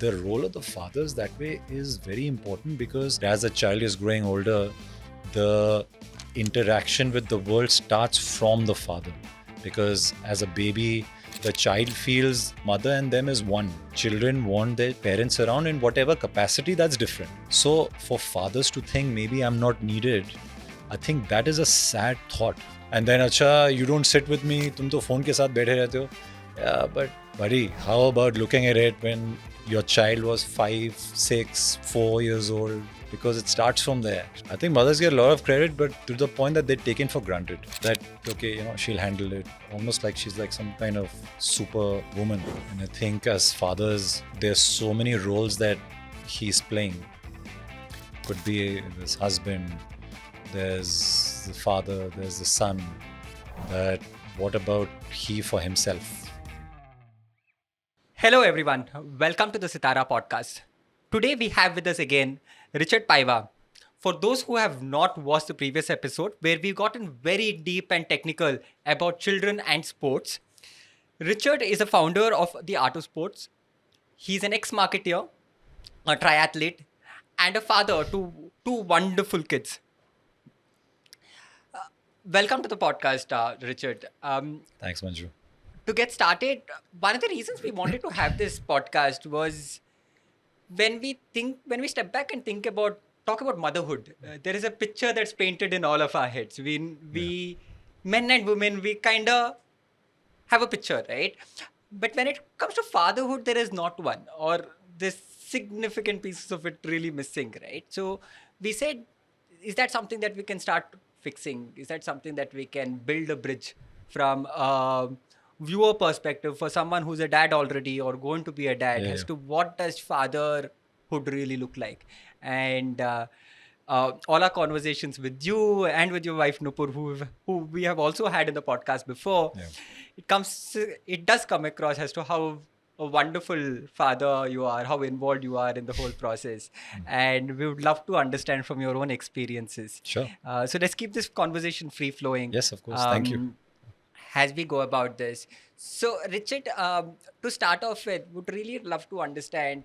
the role of the fathers that way is very important, because as a child is growing older, the interaction with the world starts from the father. Because as a baby, the child feels mother and them is one. Children want their parents around in whatever capacity, that's different. So for fathers to think maybe I'm not needed, I think that is a sad thought. And then, acha, you don't sit with me, tum to phone ke saath baithe rehte ho. Yeah, but buddy, how about looking at it when your child was 5, 6, 4 years old? Because it starts from there. I think mothers get a lot of credit, but to the point that they're taken for granted. That, okay, she'll handle it. Almost like she's like some kind of super woman. And I think as fathers, there's so many roles that he's playing. Could be this husband, there's the father, there's the son. But what about he for himself? Hello everyone, welcome to the Sitaara podcast. Today we have with us again Richard Paiva. For those who have not watched the previous episode where we've gotten very deep and technical about children and sports, Richard is a founder of the Art of Sports. He's an ex-marketeer, a triathlete, and a father to two wonderful kids. Welcome to the podcast, Richard. Thanks, Manju. To get started, one of the reasons we wanted to have this podcast was when we step back and talk about motherhood, there is a picture that's painted in all of our heads. We men and women, we kind of have a picture, right? But when it comes to fatherhood, there is not one, or this significant pieces of it really missing, right? So we said, is that something that we can start fixing? Is that something that we can build a bridge from viewer perspective for someone who's a dad already or going to be a dad as to what does fatherhood really look like? And all our conversations with you and with your wife Nupur, who we have also had in the podcast before, it does come across as to how a wonderful father you are, how involved you are in the whole process. And we would love to understand from your own experiences. Sure. So let's keep this conversation free flowing. Yes, of course. Thank you. As we go about this. So, Richard, to start off with, would really love to understand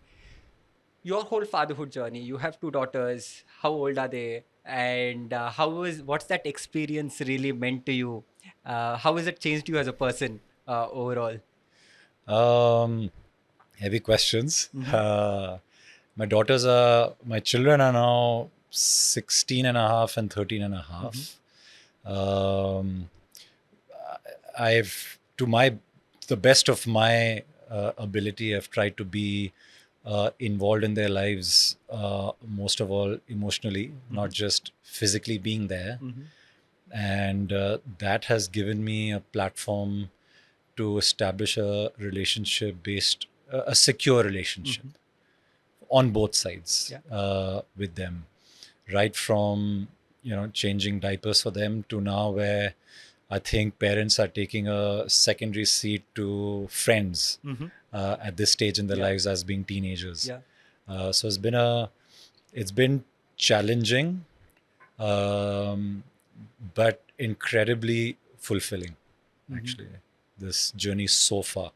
your whole fatherhood journey. You have two daughters. How old are they? And what's that experience really meant to you? How has it changed you as a person overall? Heavy questions. Mm-hmm. My children are now 16 and a half and 13 and a half. Mm-hmm. The best of my ability, I've tried to be involved in their lives, most of all emotionally, not just physically being there. And that has given me a platform to establish a a secure relationship on both sides with them. Right from, changing diapers for them to now where I think parents are taking a secondary seat to friends at this stage in their lives as being teenagers. So it's been challenging, but incredibly fulfilling, actually, this journey so far.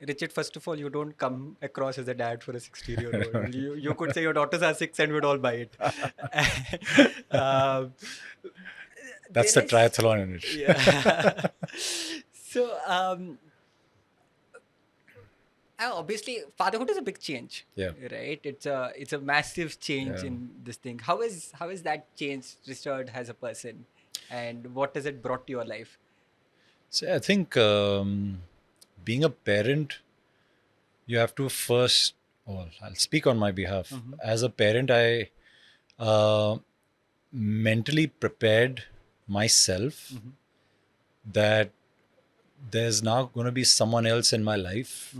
Richard, first of all, you don't come across as a dad for a 16-year-old. You could say your daughters are 6 and we'd all buy it. That's the triathlon in it. Yeah. So, obviously, fatherhood is a big change. Right? It's a massive change in this thing. How is that change Richard as a person, and what has it brought to your life? So I think being a parent, you have to first, I'll speak on my behalf. As a parent, I mentally prepared myself that there's now going to be someone else in my life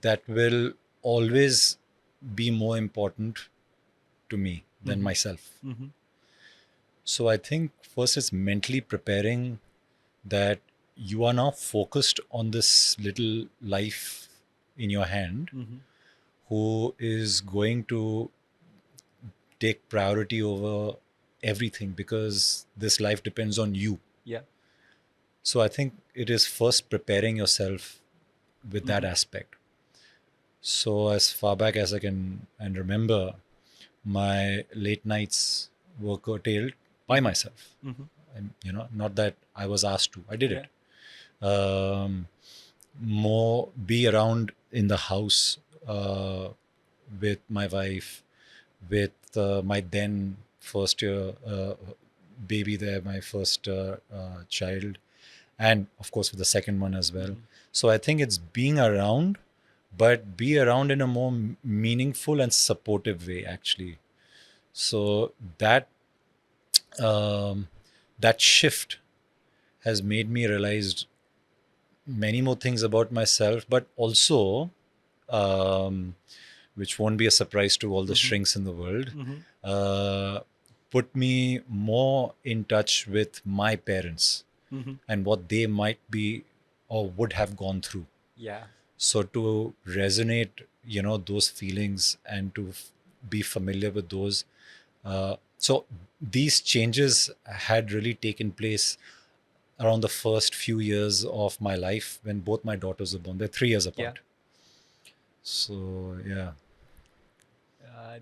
that will always be more important to me than myself. So I think first it's mentally preparing that you are now focused on this little life in your hand who is going to take priority over everything, because this life depends on you. So I think it is first preparing yourself with that aspect. So as far back as I can and remember, my late nights were curtailed by myself. And, not that I was asked to. I did it. More be around in the house with my wife, with my then first year baby there, my first child, and of course with the second one as well. So I think it's being around, but be around in a more meaningful and supportive way, actually. So that shift has made me realize many more things about myself, but also, which won't be a surprise to all the shrinks in the world, uh, put me more in touch with my parents and what they might be or would have gone through. Yeah. So to resonate, those feelings and to be familiar with those. So these changes had really taken place around the first few years of my life when both my daughters were born. They're 3 years apart. So yeah.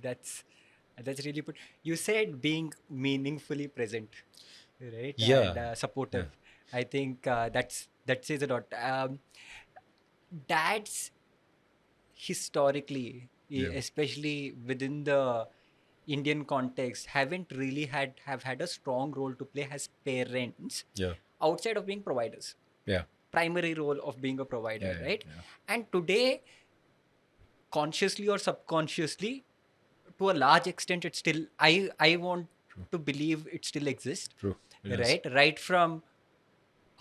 That's really good. You said being meaningfully present, right? Yeah. And supportive. Yeah. I think that says a lot. Dads historically, Yeah. especially within the Indian context, haven't really have had a strong role to play as parents Yeah. outside of being providers. Yeah. Primary role of being a provider, Yeah. right? Yeah. And today, consciously or subconsciously, to a large extent, it still I want to believe it still exists. True. It Right? Right from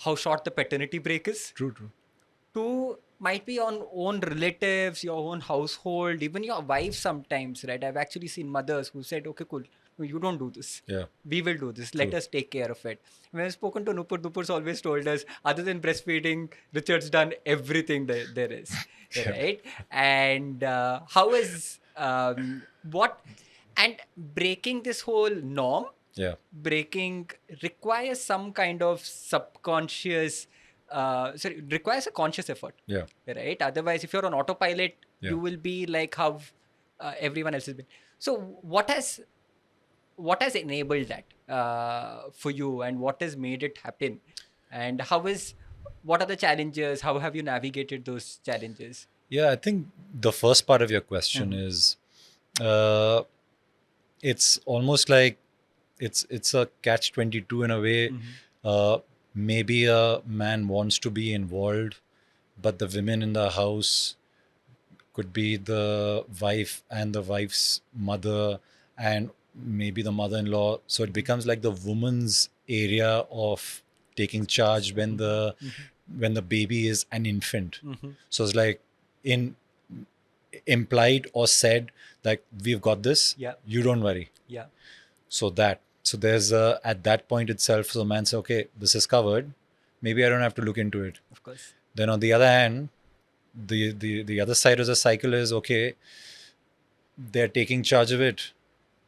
how short the paternity break is, True. True. to might be on own relatives, your own household, even your wife sometimes, right? I've actually seen mothers who said, okay, cool, no, you don't do this. Yeah. We will do this. Let True. us take care of it. When I've spoken to Nupur, Nupur's always told us, other than breastfeeding, Richard's done everything there is, Yeah. right? And how is what and breaking this whole norm, Yeah. breaking requires some kind of subconscious sorry, requires a conscious effort. Yeah. Right? Otherwise, if you're on autopilot, Yeah. you will be like how everyone else has been. So what has enabled that for you, and what has made it happen, and what are the challenges, how have you navigated those challenges? Yeah. I think the first part of your question is, uh, it's almost like it's a catch-22 in a way. Maybe a man wants to be involved, but the women in the house could be the wife and the wife's mother and maybe the mother-in-law. So it becomes like the woman's area of taking charge when the baby is an infant. So it's like in implied or said like, we've got this. Yeah. You don't worry. Yeah. So there's at that point itself, so the man says, okay, this is covered. Maybe I don't have to look into it. Of course. Then on the other hand, the other side of the cycle is, okay, they're taking charge of it.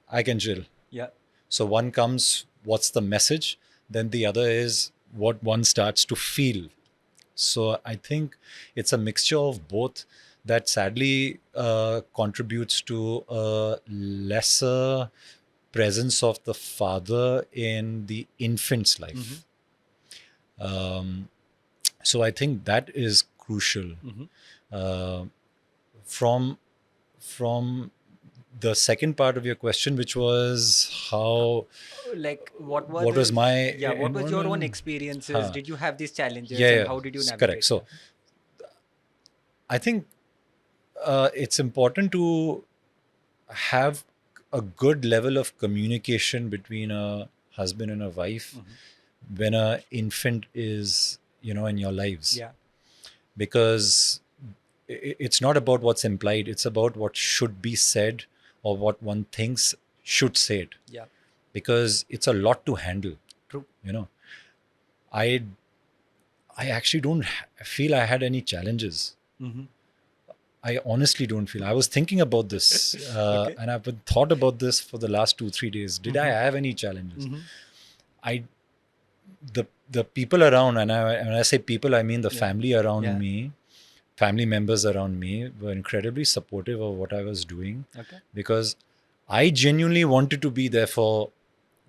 I can chill. Yeah. So one comes, what's the message? Then the other is what one starts to feel. So I think it's a mixture of both that sadly contributes to a lesser presence of the father in the infant's life. So I think that is crucial. From the second part of your question, which was how, like what was my what was your own involvement? experiences? Did you have these challenges? Yeah, And how did you navigate? correct. So I think it's important to have a good level of communication between a husband and a wife when an infant is, in your lives. Yeah. Because it's not about what's implied, it's about what should be said or what one thinks should say it. Yeah. Because it's a lot to handle. True. I actually don't feel I had any challenges. I honestly don't feel. I was thinking about this, Okay. and I've been thought about this for the last 2-3 days. Did I have any challenges? The people around, and when I say people, I mean the family around me, family members around me were incredibly supportive of what I was doing Okay. because I genuinely wanted to be there for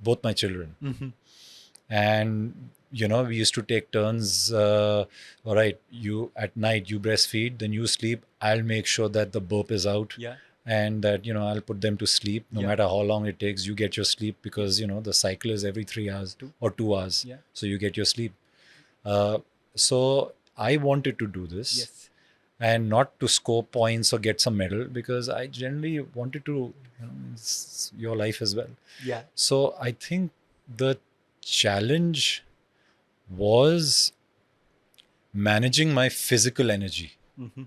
both my children. Mm-hmm. And we used to take turns. All right, you at night you breastfeed, then you sleep. I'll make sure that the burp is out, Yeah. and that I'll put them to sleep no Yeah. matter how long it takes. You get your sleep because the cycle is every 3 hours or 2 hours, Yeah. so you get your sleep. So I wanted to do this, Yes. and not to score points or get some medal, because I generally wanted to, it's your life as well. Yeah. So I think the challenge was managing my physical energy. Mm-hmm.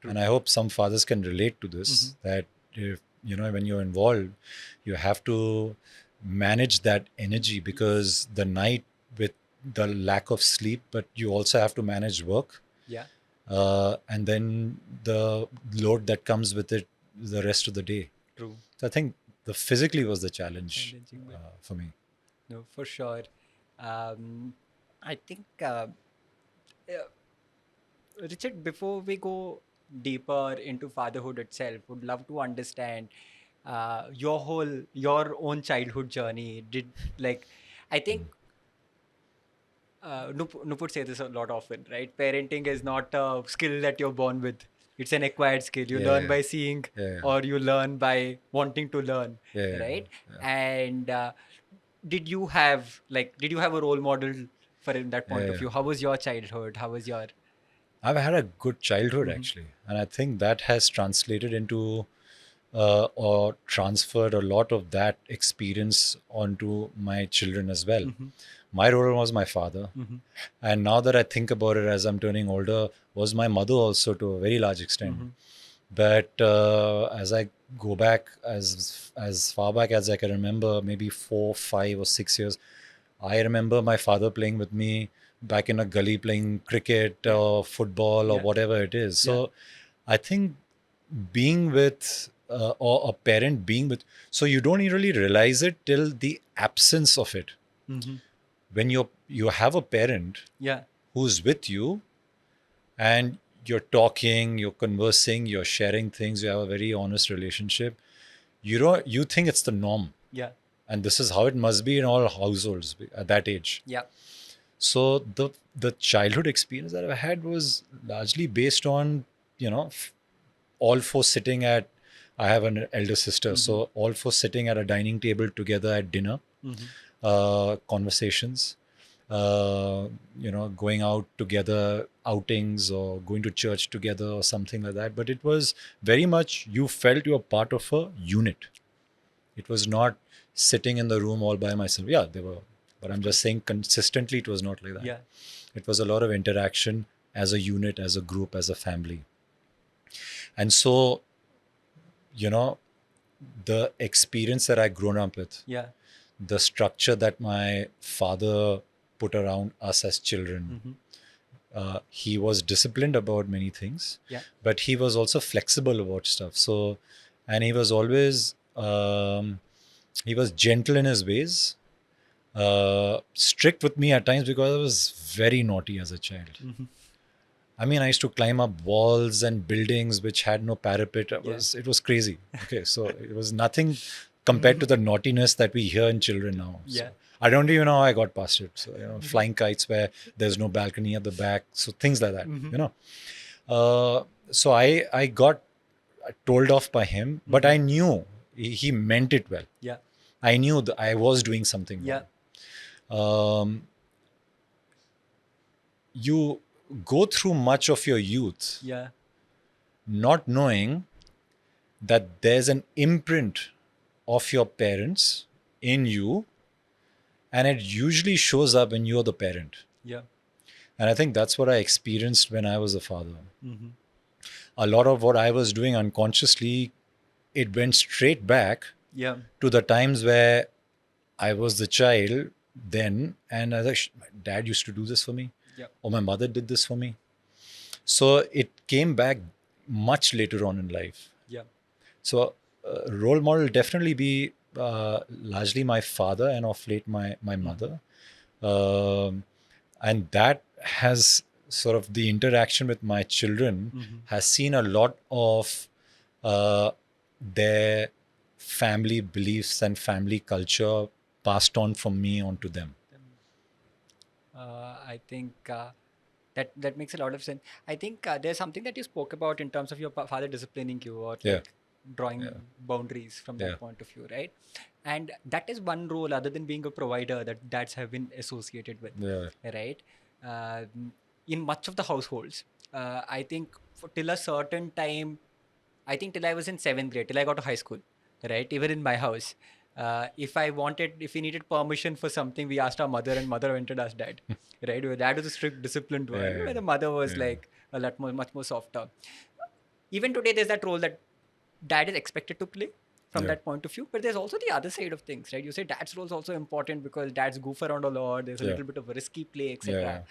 True. And I hope some fathers can relate to this, that if, when you're involved, you have to manage that energy, because the night, with the lack of sleep, but you also have to manage work. Yeah. And then the load that comes with it the rest of the day. True. So I think the physically was the challenge Challenging, but for me. no, for sure. I think, Richard, before we go deeper into fatherhood itself, would love to understand your own childhood journey. I think Nupur say this a lot often, right? Parenting is not a skill that you're born with. It's an acquired skill. You learn Yeah, by seeing, yeah, or you learn by wanting to learn, yeah, right? yeah, And did you have a role model for in that point of yeah. view? How was your childhood? How was your I've had a good childhood Mhm. actually, and I think that has translated into or transferred a lot of that experience onto my children as well. Mhm. My role was my father, Mhm. and now that I think about it, as I'm turning older, was my mother also to a very large extent. Mhm. But as I go back, as far back as I can remember, maybe 4, 5, or 6 years, I remember my father playing with me back in a gully, playing cricket Yeah. or football or Yeah. whatever it is. Yeah. So I think being with or a parent being with, so you don't really realize it till the absence of it. Mhm. When you have a parent Yeah. who's with you, and you're talking, you're conversing, you're sharing things, you have a very honest relationship, you think it's the norm, Yeah. and this is how it must be in all households at that age. Yeah. So the childhood experience that I had was largely based on, all four sitting at, I have an elder sister, Mhm. so all four sitting at a dining table together at dinner, Mhm. conversations, going out together, outings, or going to church together or something like that. But it was very much, you felt you were part of a unit. It was not sitting in the room all by myself. Yeah, they were, but I'm just saying consistently it was not like that. Yeah. It was a lot of interaction as a unit, as a group, as a family. And so, you know, the experience that I grown up with, Yeah. the structure that my father put around us as children, Mhm. he was disciplined about many things, Yeah. but he was also flexible about stuff. So, and he was always, he was gentle in his ways, strict with me at times because I was very naughty as a child. Mhm. I mean, I used to climb up walls and buildings which had no parapet. Yeah. It was crazy. Okay, so it was nothing compared to the naughtiness that we hear in children now. So Yeah. I don't even know how I got past it. So flying kites where there's no balcony at the back, so things like that. Mhm. So I got told off by him, but I knew he meant it well. Yeah. I knew that I was doing something Yeah. wrong. You go through much of your youth Yeah. not knowing that there's an imprint of your parents in you, and it usually shows up when you're the parent. Yeah. And I think that's what I experienced when I was a father. Mhm. A lot of what I was doing unconsciously, it went straight back Yeah. to the times where I was the child then, and I was like, my dad used to do this for me, Yeah. or my mother did this for me. So it came back much later on in life. Yeah. So, role model definitely be largely my father, and of late my mother, and that has sort of the interaction with my children Mm-hmm. has seen a lot of their family beliefs and family culture passed on from me onto them. I think that makes a lot of sense. I think there's something that you spoke about in terms of your father disciplining you or Yeah, like drawing yeah, boundaries from yeah, that point of view, right? And that is one role other than being a provider that dads have been associated with, yeah, right? In much of the households, I think till a certain time, I think till I was in seventh grade, till I got to high school, right? Even in my house, if we needed permission for something, we asked our mother, and mother went and asked dad, right? Where dad was a strict, disciplined one, yeah, where the mother was yeah, like a lot more, much more softer. Even today, there's that role that dad is expected to play from yeah, that point of view, but there's also the other side of things, right? You say dad's role is also important because dads goof around a lot. There's a yeah, little bit of a risky play, yeah,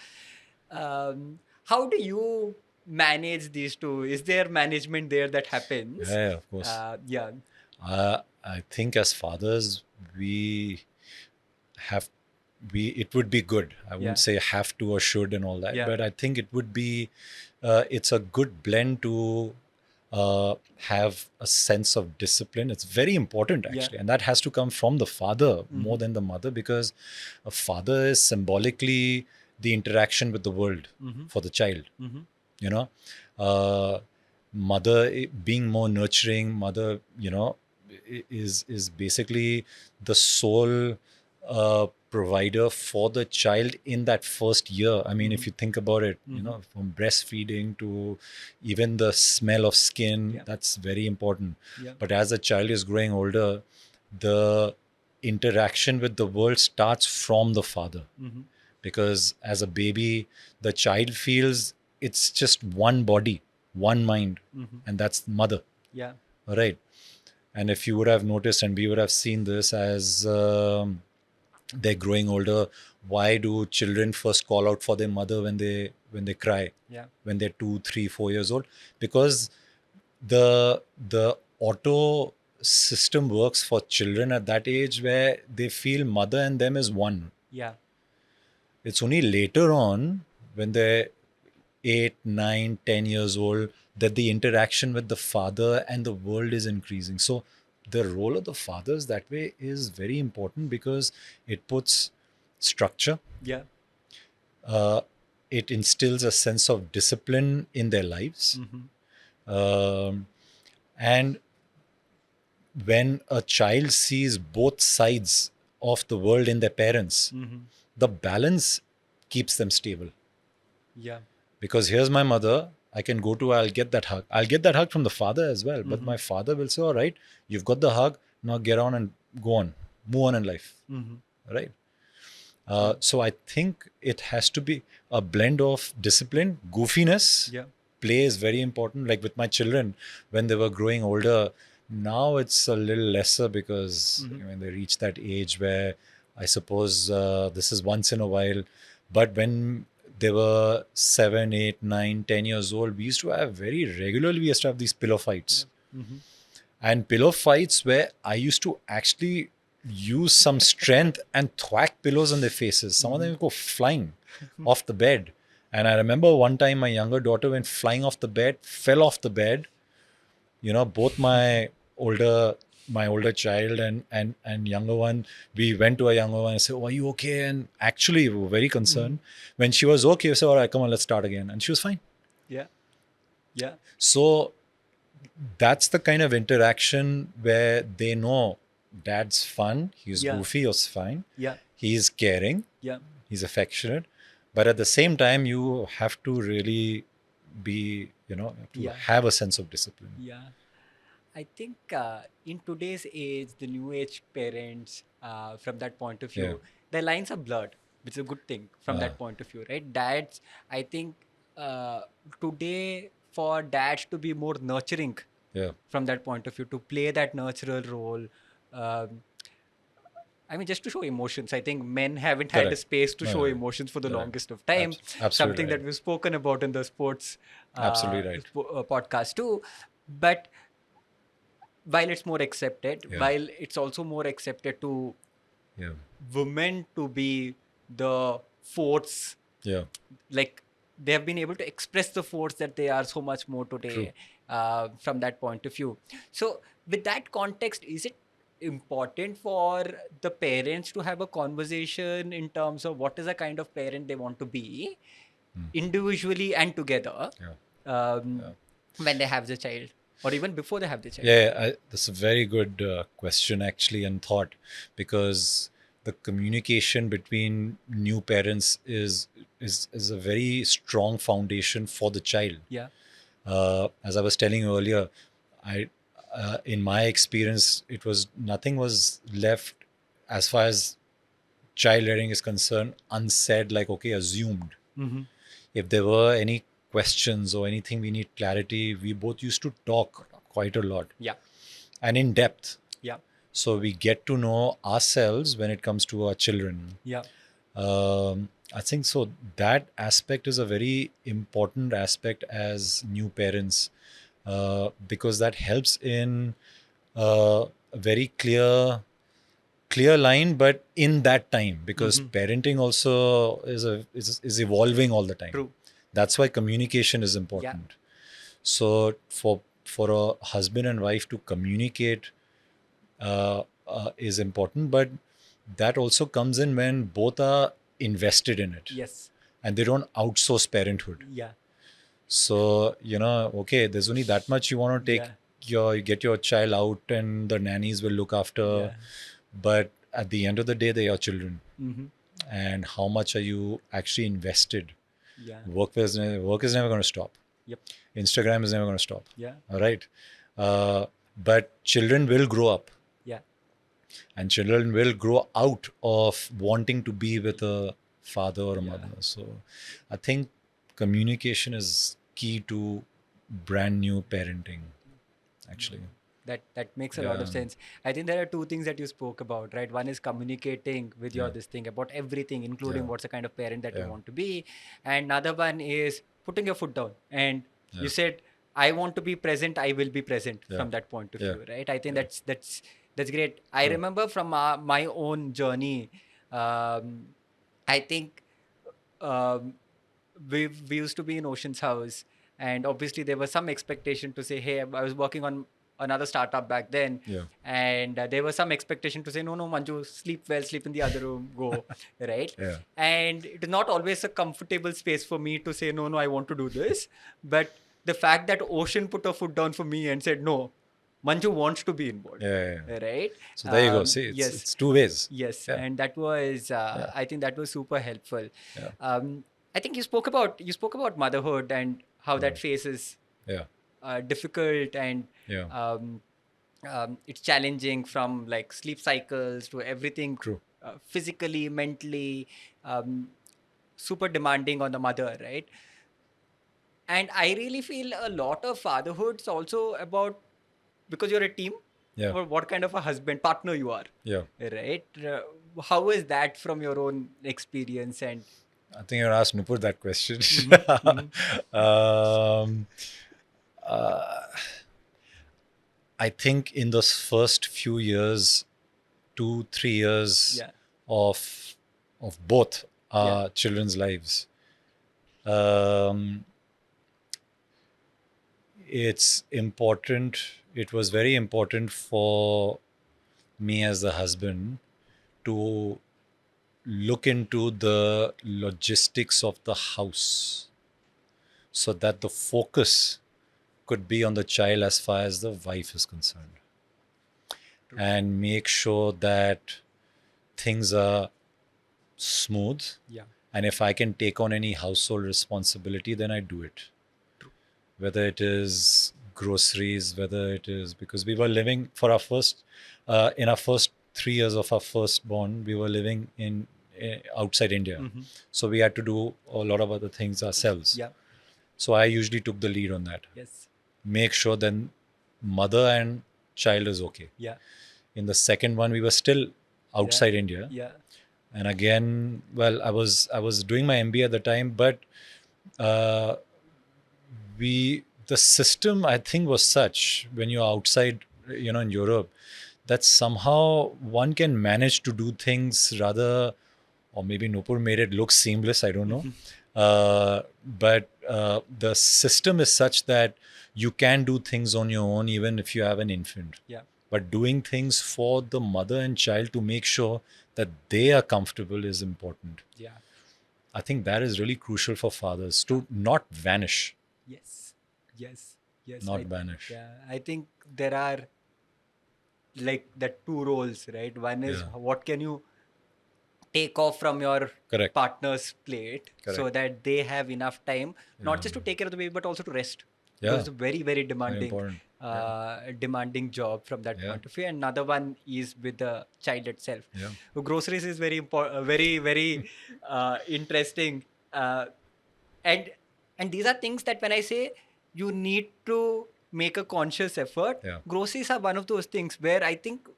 etc. How do you manage these two? Is there management there that happens? yeah, of course. Yeah. I think as fathers, we have it would be good. I wouldn't Yeah. say have to or should and all that, Yeah. but I think it would be it's a good blend to have a sense of discipline. It's very important Yeah. actually, and that has to come from the father Mm-hmm. more than the mother, because a father is symbolically the interaction with the world Mm-hmm. for the child. Mm-hmm. You know, uh, mother being more nurturing, mother, is basically the sole provider for the child in that first year. I mean, Mm-hmm. if you think about it, Mm-hmm. from breastfeeding to even the smell of skin, Yeah. that's very important. Yeah. But as the child is growing older, the interaction with the world starts from the father, Mm-hmm. because as a baby, the child feels it's just one body, one mind, Mm-hmm. and that's mother. Yeah. All right. And if you would have noticed, and we would have seen this as they're growing older, why do children first call out for their mother when they cry, Yeah. when they're 2, 3, 4 years old? Because the auto system works for children at that age, where they feel mother and them is one. Yeah. It's only later on, when they're 8, 9, 10 years old, that the interaction with the father and the world is increasing. So the role of the fathers that way is very important, because it puts structure, Yeah. uh, it instills a sense of discipline in their lives. Mm-hmm. Um, and when a child sees both sides of the world in their parents, Mm-hmm. the balance keeps them stable. Yeah. Because here's my mother, I can go to, I'll get that hug. I'll get that hug from the father as well. But Mm-hmm. my father will say, all right, you've got the hug, now get on and go on, move on in life. Mm-hmm. Right. Yeah. So I think it has to be a blend of discipline, goofiness. Yeah. Play is very important. Like with my children, when they were growing older, now it's a little lesser, because Mm-hmm. when they reach that age where I suppose this is once in a while. But when they were 7, 8, 9, 10 years old, we used to have very regularly, we used to have these pillow fights. Mm-hmm. And pillow fights where I used to actually use some strength and thwack pillows on their faces. Some of them would go flying off the bed. And I remember one time my younger daughter went flying off the bed, fell off the bed. Both my older child and younger one, we went to a younger one and said, oh, are you okay? And actually, we were very concerned. When she was okay, we said, all right, come on, let's start again. And she was fine. Yeah. Yeah. So that's the kind of interaction where they know dad's fun, he's Yeah. goofy, he's fine, Yeah. he's caring, Yeah. he's affectionate. But at the same time, you have to really be, Yeah. have a sense of discipline. Yeah. I think in today's age, the new age parents, from that point of Yeah. view, their lines are blurred, which is a good thing from that point of view, right? Dads, I think today for dads to be more nurturing Yeah. from that point of view, to play that nurturer role. Um, I mean, just to show emotions. I think men haven't had a Correct. space to No, show no, emotions for the correct. longest of time. Absolutely Something right. that we've spoken about in the sports Absolutely right. podcast too. But while it's more accepted, Yeah. while it's also more accepted to Yeah. women to be the force, Yeah. like they have been able to express the force that they are so much more today from that point of view. So with that context, is it important for the parents to have a conversation in terms of what is the kind of parent they want to be individually and together um, when they have the child, or even before they have the child? That's a very good question, actually, and thought, because the communication between new parents is a very strong foundation for the child. Yeah. As I was telling you earlier, I in my experience, it was nothing was left as far as child rearing is concerned unsaid, like, okay, assumed. Mm-hmm. If there were any questions or anything we need clarity, we both used to talk quite a lot Yeah. and in depth. Yeah. So we get to know ourselves when it comes to our children. Yeah. I think so. That aspect is a very important aspect as new parents, because that helps in a very clear line, but in that time, because parenting also is evolving all the time. True. That's why communication is important. So for a husband and wife to communicate is important, but that also comes in when both are invested in it. Yes. And they don't outsource parenthood. Yeah. So, okay, there's only that much you want to take get your child out and the nannies will look after. But at the end of the day, they're your children. And how much are you actually invested? Work is never going to stop. Yep. Instagram is never going to stop. Yeah. All right. But children will grow up. Yeah. And children will grow out of wanting to be with a father or a mother. So I think communication is key to brand new parenting, actually. That makes a lot of sense. I think there are two things that you spoke about, right? One is communicating with your this thing about everything, including what's the kind of parent that you want to be. And another one is putting your foot down. And you said, I want to be present, I will be present from that point of view, right? I think that's great. I remember from my own journey, I think we used to be in Ocean's house, and obviously there was some expectation to say, hey, I was working on another startup back then, and there was some expectation to say, no, Manju, sleep well, sleep in the other room, go, right? And it is not always a comfortable space for me to say, no, I want to do this. But the fact that Ocean put her foot down for me and said, no, Manju wants to be involved, right? So there you go. See, it's two ways. Yes, and that was, I think that was super helpful. I think you spoke about motherhood and how that phase is difficult and it's challenging, from like sleep cycles to everything. True. Physically, mentally, super demanding on the mother, right? And I really feel a lot of fatherhood's also about, because you're a team, or what kind of a husband partner you are, right? How is that from your own experience? And I think you're asked Nupur that question. I think in those first few years, 2-3 years of both our children's lives, it's important. It was very important for me as the husband to look into the logistics of the house so that the focus could be on the child as far as the wife is concerned. And make sure that things are smooth. And if I can take on any household responsibility, then I do it. Whether it is groceries, whether it is, because we were living for our first, in our first 3 years of our firstborn, we were living in outside India. So we had to do a lot of other things ourselves. So I usually took the lead on that. Make sure then mother and child is okay. In the second one, we were still outside India. And again, well, I was doing my MBA at the time, but the system, I think, was such when you're outside, in Europe, that somehow one can manage to do things rather, or maybe Nupur made it look seamless, I don't know. But the system is such that you can do things on your own even if you have an infant. Yeah. But doing things for the mother and child to make sure that they are comfortable is important. Yeah. I think that is really crucial for fathers to not vanish. Yes. Yes. Yes. Not vanish. Yeah. I think there are like the two roles, right? One is Yeah. what can you take off from your Correct. partner's plate so Correct. that they have enough time, not Yeah. just to take care of the baby, but also to rest. Yeah. Because it's a very, very Very demanding, important. demanding job from that Yeah. point of view. And another one is with the child itself. Yeah. So groceries is very important, very, very interesting. And and these are things that when I say you need to make a conscious effort, Yeah. groceries are one of those things where I think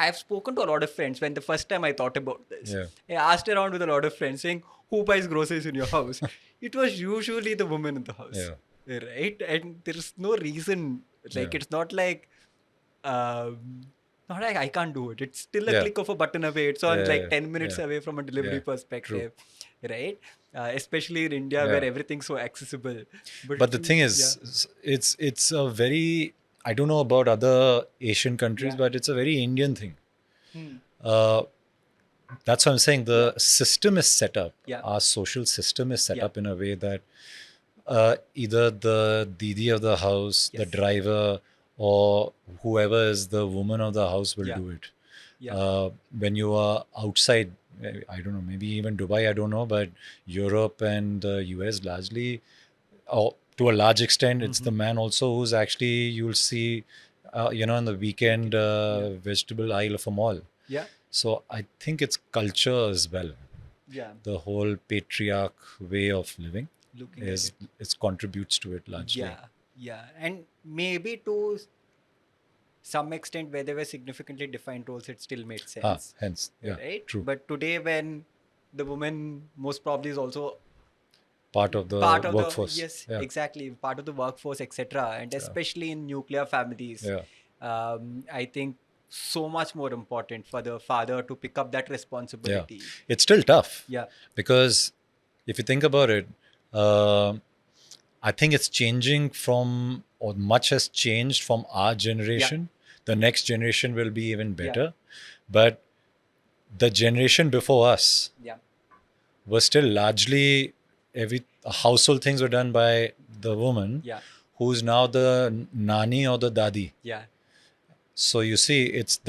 I've spoken to a lot of friends when the first time I thought about this. Yeah. I asked around with a lot of friends saying, who buys groceries in your house? It was usually the woman in the house. Yeah. Right? And there's no reason. Like, Yeah. it's not like, not like I can't do it. It's still a Yeah. click of a button away. It's on Yeah, like yeah, 10 minutes yeah. away from a delivery Yeah, perspective. Right? Especially in India where Yeah. everything's so accessible. But the thing is, it's a very, I don't know about other Asian countries, Yeah. but it's a very Indian thing. Hmm. That's what I'm saying. The system is set up. Yeah. Our social system is set Yeah. up in a way that either the didi of the house, the Yes. driver, or whoever is the woman of the house will Yeah. do it. Yeah. When you are outside, I don't know, maybe even Dubai, I don't know, but Europe and the US largely, or to a large extent, it's the man also who's actually, you'll see, in the weekend vegetable aisle of a mall. Yeah. So I think it's culture as well. Yeah. The whole patriarch way of living Looking at it. it contributes to it largely. Yeah, yeah, and maybe to some extent where there were significantly defined roles, it still made sense, Hence, yeah, right? true. But today, when the woman most probably is also Part of the part of workforce. the yes, Yeah. exactly, part of the workforce, etc., and especially in nuclear families, Yeah. I think so much more important for the father to pick up that responsibility. It's still tough. Yeah, Because if you think about it, I think it's changing from, or much has changed from our generation. The next generation will be even better. But the generation before us yeah, was still largely household things were done by the woman, yeah, who's now the nani or the dadi. yeah, So you see, it's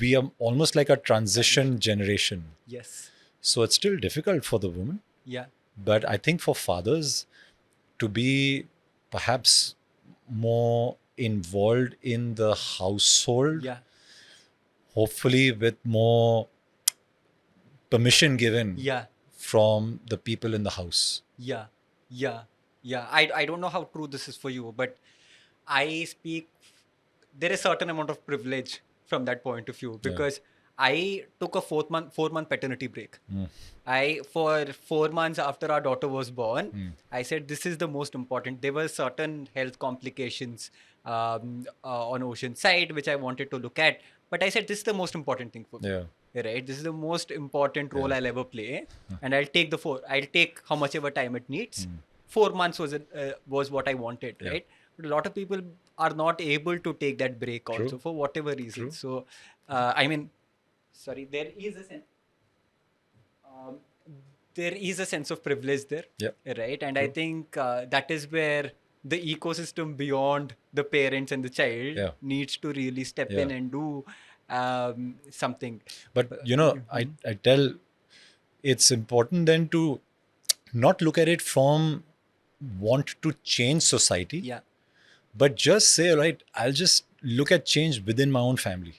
we are almost like a transition generation. yes, So it's still difficult for the woman. yeah, But I think for fathers to be perhaps more involved in the household, yeah, hopefully with more permission given yeah. from the people in the house. Yeah, yeah, yeah. I don't know how true this is for you, but I speak, there is certain amount of privilege from that point of view because I took a 4-month paternity break. For 4 months after our daughter was born, I said, this is the most important. There were certain health complications on Ocean side, which I wanted to look at. But I said, this is the most important thing for me. Yeah. Right? This is the most important role I'll ever play. And I'll take how much ever time it needs. 4 months was what I wanted, right? But a lot of people are not able to take that break also for whatever reason. So, there is a sense. There is a sense of privilege there, right? And I think that is where the ecosystem beyond the parents and the child needs to really step in and do something. But I tell, it's important then to not look at it from want to change society, but just say, right, I'll just look at change within my own family.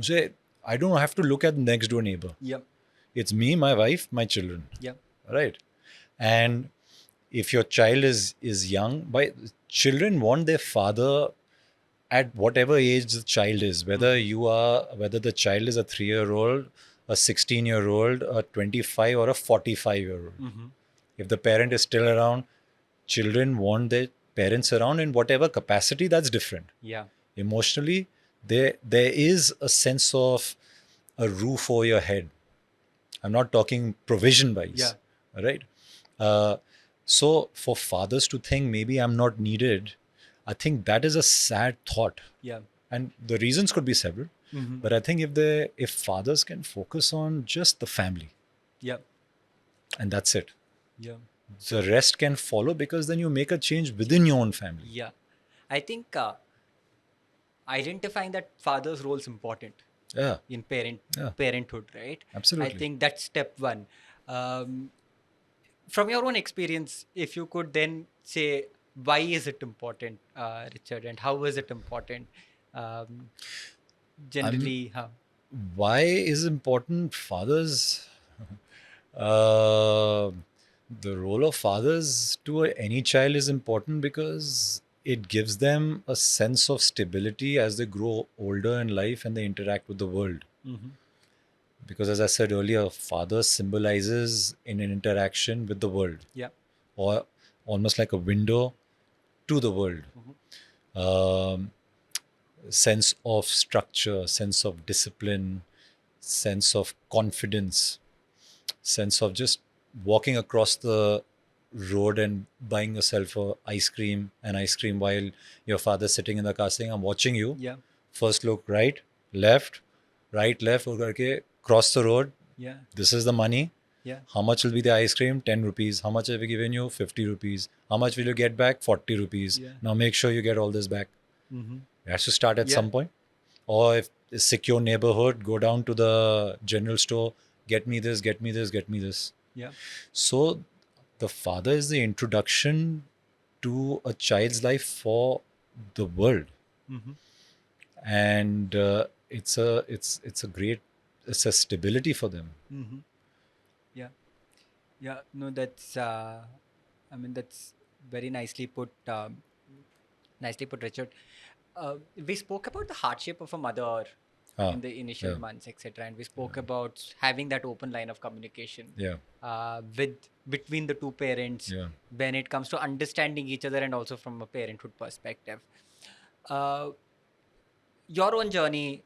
Say, I don't have to look at the next door neighbor. It's me, my wife, my children. Right. And if your child is young, children want their father at whatever age the child is, whether the child is a 3-year-old, a 16-year-old, a 25 or a 45-year-old. If the parent is still around, children want their parents around in whatever capacity. That's different. Emotionally, there is a sense of a roof over your head. I'm not talking provision wise, right? So for fathers to think maybe I'm not needed, I think that is a sad thought. Yeah. And the reasons could be several, Mm-hmm. but I think if fathers can focus on just the family, Yeah. and that's it, Yeah. the rest can follow, because then you make a change within your own family. Yeah. I think identifying that father's role is important Yeah, in yeah, parenthood, right? I absolutely. think that's step one. Um, from your own experience, if you could then say, why is it important, Richard, and how is it important? Um, I'm generally, how? Why is important? Fathers, uh, the role of fathers to any child is important because it gives them a sense of stability as they grow older in life and they interact with the world. Mm-hmm. Because as I said earlier, father symbolizes in an interaction with the world, Yeah. or almost like a window to the world. Mm-hmm. Um, Sense of structure, sense of discipline, sense of confidence, sense of just walking across the road and buying yourself an ice cream while your father's sitting in the car saying, I'm watching you. Yeah. First look right, left, और करके cross the road. Yeah. This is the money. Yeah. How much will be the ice cream? 10 rupees. How much have we given you? 50 rupees. How much will you get back? 40 rupees. Yeah. Now make sure you get all this back. Mm-hmm. It has to start at Yeah. some point. Or if it's secure neighborhood, go down to the general store, get me this, get me this, get me this. Yeah. So the father is the introduction to a child's life for the world. Mm-hmm. And it's a stability for them. Mm-hmm. Yeah. Yeah. No, that's I mean, that's very nicely put. Nicely put, Richard. We spoke about the hardship of a mother Ah, in the initial yeah, months, etc., and we spoke about having that open line of communication yeah, with between the two parents yeah, when it comes to understanding each other, and also from a parenthood perspective. Uh, your own journey,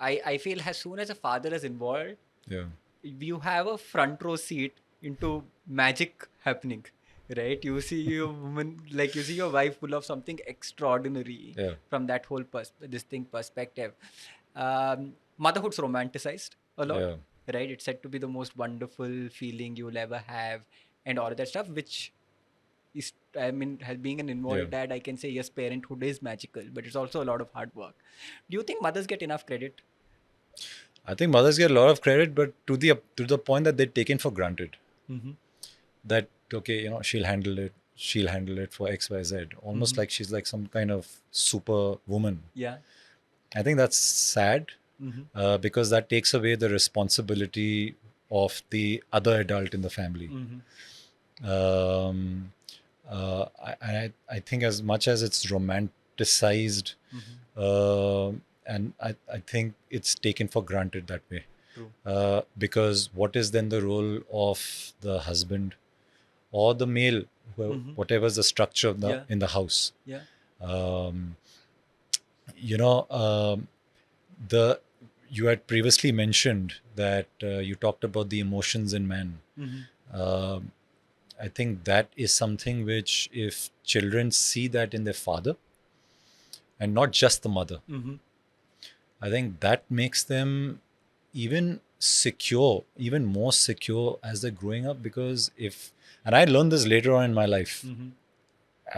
I feel as soon as a father is involved, yeah, you have a front row seat into magic happening, right? You see your woman, like you see your wife full of something extraordinary yeah, from that whole distinct perspective. Motherhood's romanticized a lot, yeah, right? It's said to be the most wonderful feeling you'll ever have, and all of that stuff, which is, I mean, being an involved yeah. dad, I can say yes, parenthood is magical, but it's also a lot of hard work. Do you think mothers get enough credit? I think mothers get a lot of credit, but to the point that they're taken for granted. Mm-hmm. That okay, she'll handle it. She'll handle it for X, Y, Z. Almost Mm-hmm. like she's like some kind of super woman. Yeah. I think that's sad Mm-hmm. because that takes away the responsibility of the other adult in the family. Mm-hmm. Um, I think as much as it's romanticized, Mm-hmm. and I think it's taken for granted that way. True. Because what is then the role of the husband or the male, Mm-hmm. whatever's the structure of Yeah. in the house? Yeah. Um, you know, the you had previously mentioned that you talked about the emotions in man. Mm-hmm. I think that is something which, if children see that in their father, and not just the mother, Mm-hmm. I think that makes them even secure, even more secure as they're growing up. Because and I learned this later on in my life, Mm-hmm.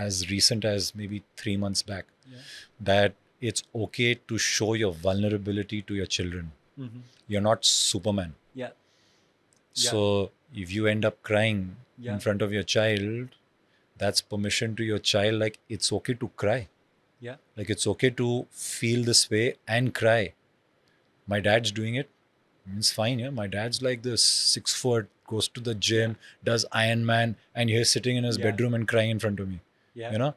as recent as maybe 3 months back, Yeah. that it's okay to show your vulnerability to your children. Mm-hmm. You're not Superman. Yeah. So if you end up crying Yeah. in front of your child, that's permission to your child. Like, it's okay to cry. Yeah. Like, it's okay to feel this way and cry. My dad's doing it. It's fine. Yeah. My dad's like this 6 foot, goes to the gym, does Iron Man, and he's sitting in his Yeah. bedroom and crying in front of me. Yeah.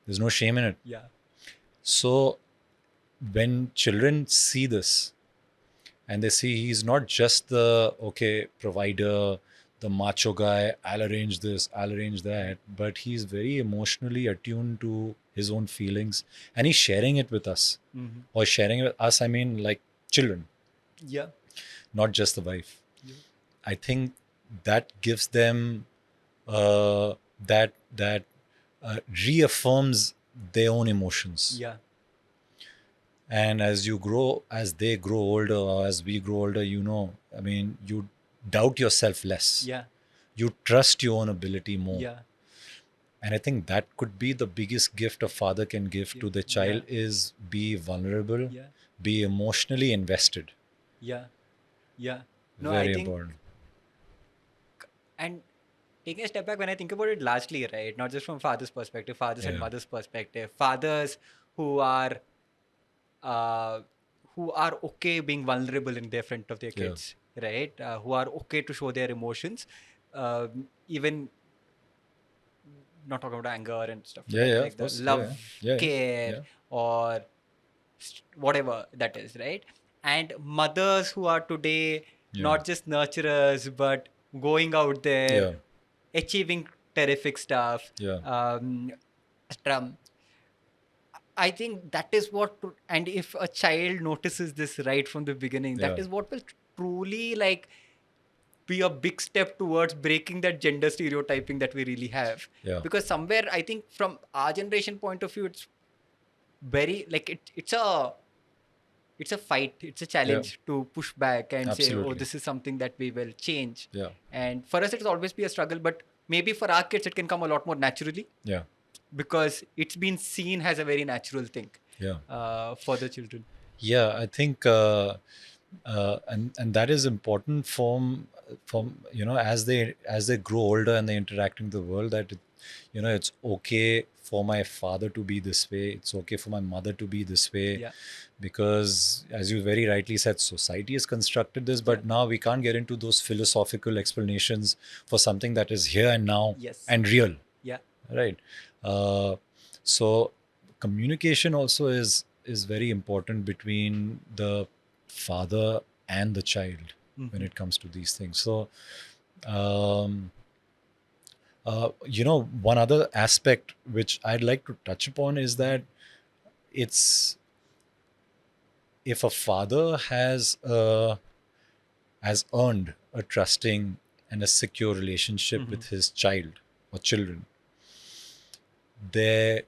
There's no shame in it. Yeah. So when children see this, and they see he's not just the provider, the macho guy, I'll arrange this, I'll arrange that, but he's very emotionally attuned to his own feelings, and he's sharing it with us. Mm-hmm. Or sharing it with us, I mean, like children, Yeah. not just the wife. Yeah. I think that gives them that reaffirms their own emotions. Yeah. And as they grow older, or as we grow older, I mean, you doubt yourself less. Yeah. You trust your own ability more. Yeah. And I think that could be the biggest gift a father can give to the child is be vulnerable, Yeah. be emotionally invested. Yeah. Yeah. No, I Very think, important. and taking a step back, when I think about it largely, right, not just from father's perspective, fathers and Yeah. mothers' perspective, fathers who are uh, who are okay being vulnerable in their front of their Yeah. kids, right? Who are okay to show their emotions, even not talking about anger and stuff, Yeah, right? yeah, Like of the course. Yeah, love, yeah, yeah, care, yeah, or whatever that is, right? And mothers who are today yeah, not just nurturers, but going out there, yeah, achieving terrific stuff. yeah, Strum. I think that is what, and if a child notices this right from the beginning, that yeah, is what will truly like be a big step towards breaking that gender stereotyping that we really have. yeah, Because somewhere, I think from our generation point of view, it's very like it's a fight, it's a yeah. challenge to push back and say, oh, Absolutely. this is something that we will change. Yeah, And for us, it'll always be a struggle, but maybe for our kids, it can come a lot more naturally yeah, because it's been seen as a very natural thing yeah. for the children. Yeah, I think, and that is important from as they grow older and they interact in the world, that it's okay for my father to be this way, it's okay for my mother to be this way, Yeah. because as you very rightly said, society has constructed this, but now we can't get into those philosophical explanations for something that is here and now Yes. and real, Yeah. right? So communication also is very important between the father and the child when it comes to these things. So um, one other aspect which I'd like to touch upon is that it's if a father has earned a trusting and a secure relationship with his child or children, there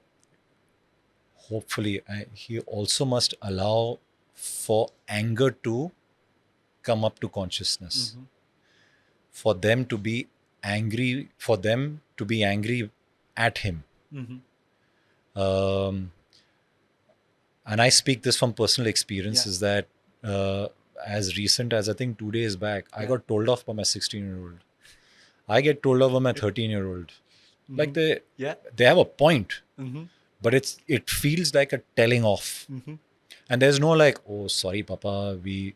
hopefully he also must allow for anger to come up to consciousness, for them to be angry at him. um, and I speak this from personal experience, is that as recent as I think 2 days back, I got told off by my 16-year-old. I get told off by my 13-year-old. Like they have a point, but it feels like a telling off. And there's no like, oh, sorry, Papa, we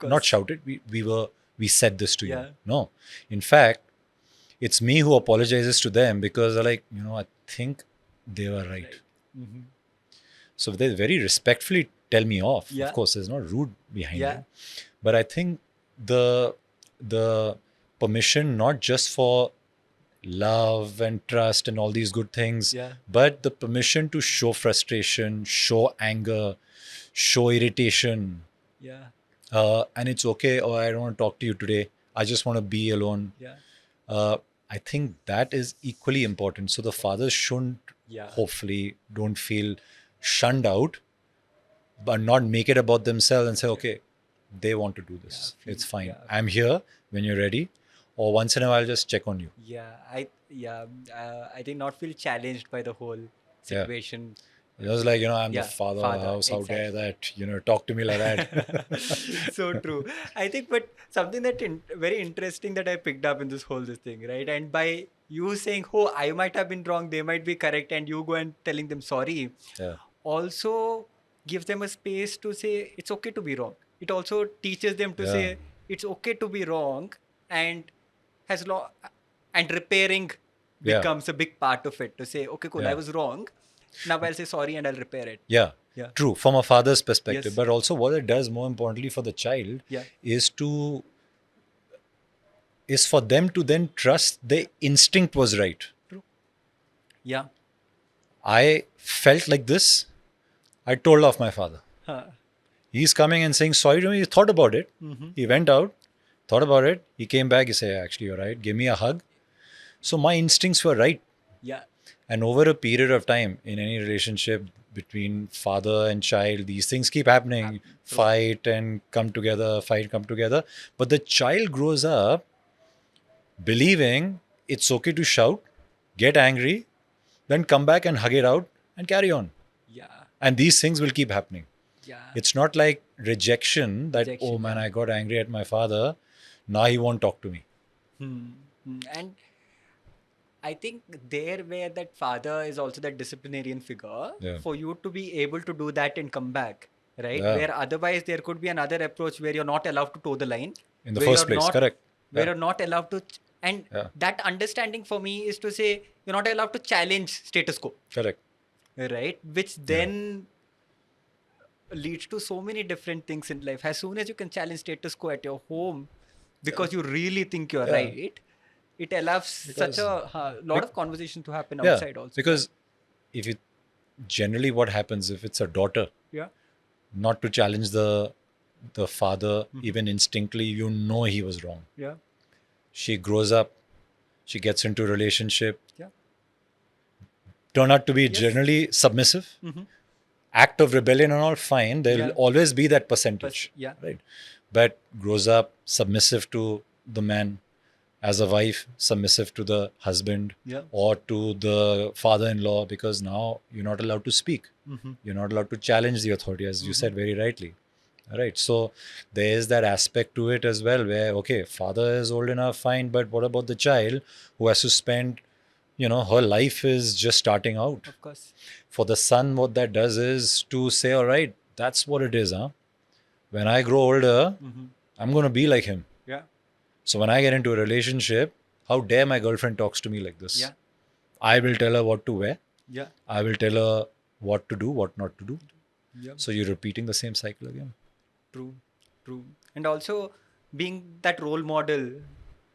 not shouted, we said this to you. No. In fact, it's me who apologizes to them because they're like, I think they were right. So they very respectfully tell me off. Of course, there's no rude behind it. But I think the permission, not just for love and trust and all these good things, but the permission to show frustration, show anger, show irritation. And it's okay, oh, I don't want to talk to you today, I just want to be alone. I think that is equally important. So the fathers shouldn't, hopefully, don't feel shunned out, but not make it about themselves and say, okay, they want to do this. It's fine. I'm here when you're ready. Or once in a while, just check on you. I think not feel challenged by the whole situation. It was like, I'm the father of the house. How dare that, talk to me like that. So true. I think, but something that very interesting that I picked up in this thing, right? And by you saying, oh, I might have been wrong, they might be correct, and you go and telling them sorry, also gives them a space to say it's okay to be wrong. It also teaches them to say it's okay to be wrong, and and repairing becomes a big part of it. To say, okay, cool, I was wrong. Now I'll say sorry and I'll repair it. True, from a father's perspective. But also what it does more importantly for the child is for them to then trust their instinct was right. True. I felt like this. I told off my father. He's coming and saying sorry to me. He thought about it. He went out. thought about it. He came back. He said, actually, you're right. Give me a hug. So my instincts were right. Yeah. And over a period of time, in any relationship between father and child, these things keep happening. True. Fight and come together, fight, come together. But the child grows up believing it's okay to shout, get angry, then come back and hug it out and carry on. Yeah. And these things will keep happening. Yeah. It's not like rejection that, oh man, Yeah. I got angry at my father. Now he won't talk to me. And I think there where that father is also that disciplinarian figure, Yeah. for you to be able to do that and come back, right? Yeah. Where otherwise there could be another approach where you're not allowed to toe the line. In the where first you're place, not, correct. Where Yeah. you're not allowed to, and Yeah. that understanding for me is to say you're not allowed to challenge status quo, Correct. right? Which then leads to so many different things in life. As soon as you can challenge status quo at your home because you really think you're Yeah. right, it allows such a lot of conversation to happen outside also. Because if you generally what happens if it's a daughter, Yeah. not to challenge the father, even instinctively, you know he was wrong. Yeah. She grows up, she gets into a relationship, Yeah. turn out to be Yes. generally submissive, act of rebellion and all, fine. There'll Yeah. always be that percentage. Yeah. Right. But grows up submissive to the man, as a wife, submissive to the husband Yeah. or to the father-in-law, because now you're not allowed to speak. You're not allowed to challenge the authority, as you said very rightly. All right. So there is that aspect to it as well, where, okay, father is old enough, fine, but what about the child who has to spend, her life is just starting out. Of course. For the son, what that does is to say, all right, that's what it is, huh? When I grow older, I'm going to be like him. Yeah. So when I get into a relationship, how dare my girlfriend talks to me like this? Yeah. I will tell her what to wear. Yeah. I will tell her what to do, what not to do. Yeah. So you're repeating the same cycle again. True. And also being that role model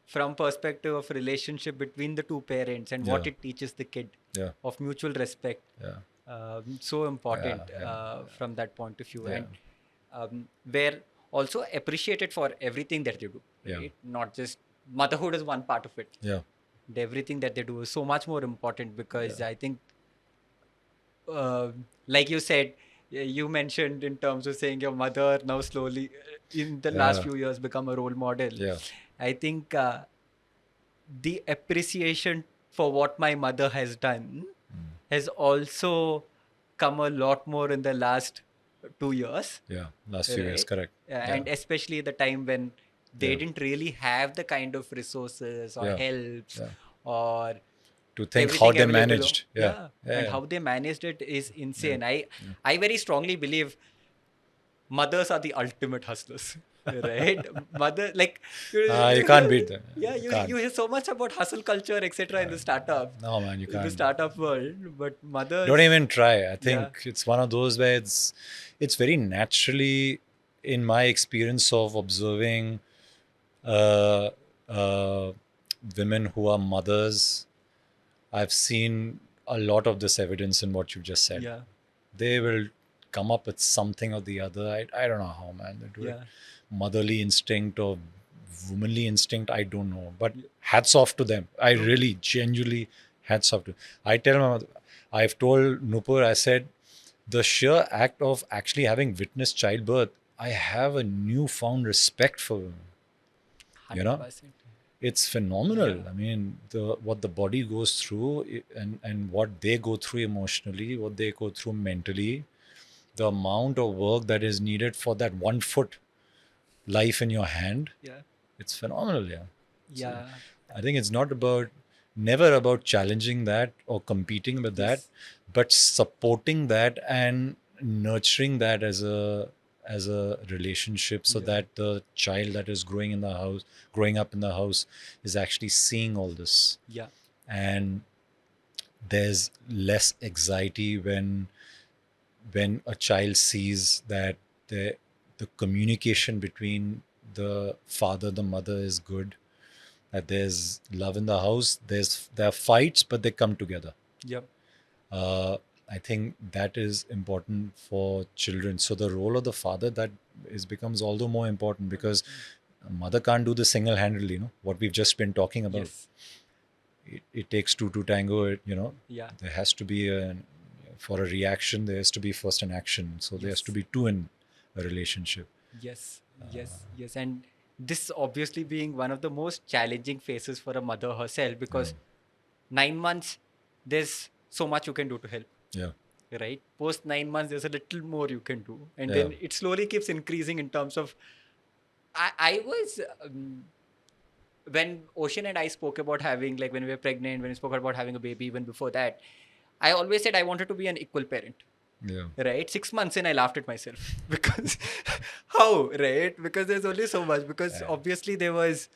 from perspective of relationship between the two parents and what Yeah. it teaches the kid Yeah. of mutual respect. Yeah. So important from that point of view. And where also appreciated for everything that they do. Yeah. Right? Not just motherhood is one part of it. Yeah. And everything that they do is so much more important because I think, like you said, you mentioned in terms of saying your mother now slowly in the last few years become a role model. Yeah. I think the appreciation for what my mother has done has also come a lot more in the last 2 years. Yeah. Last few years, Right. correct. And especially the time when they Yeah. didn't really have the kind of resources or Yeah. helps Yeah. or To think how everything they available. managed. Yeah. And how they managed it is insane. I very strongly believe mothers are the ultimate hustlers. Right? Mother, like you can't beat them. Yeah, you hear so much about hustle culture, etc. in the startup. No, man, you In the can't. startup world, but mothers Don't even try. I think it's one of those where it's very naturally, in my experience of observing uh, uh, women who are mothers, I've seen a lot of this evidence in what you just said. Yeah. They will come up with something or the other. I don't know how, man, they do it. Motherly instinct or womanly instinct, I don't know. But hats off to them. I really, genuinely, hats off to. I tell my mother, I've told Nupur, I said, the sheer act of actually having witnessed childbirth, I have a newfound respect for women. 100%. It's phenomenal. I mean, what the body goes through and what they go through emotionally, what they go through mentally, the amount of work that is needed for that 1 foot life in your hand. It's phenomenal. So I think it's never about challenging that or competing with that, but supporting that and nurturing that as a relationship, so that the child that is growing up in the house is actually seeing all this. And there's less anxiety when a child sees that the communication between the father, the mother is good, that there's love in the house, there are fights, but they come together. I think that is important for children. So the role of the father becomes all the more important, because A mother can't do this single-handedly, what we've just been talking about. Yes. It takes two to tango. Yeah. There has to be for a reaction, there has to be first an action. So there has Yes. to be two in a relationship. Yes, yes. And this obviously being one of the most challenging phases for a mother herself, because 9 months, there's so much you can do to help, Yeah. right? Post 9 months, there's a little more you can do. And Yeah. then it slowly keeps increasing in terms of. I was. When Ocean and I spoke about having, like, when we were pregnant, when we spoke about having a baby, even before that, I always said I wanted to be an equal parent. Yeah. Right, 6 months in, I laughed at myself because how, right? Because there's only so much. Because obviously there was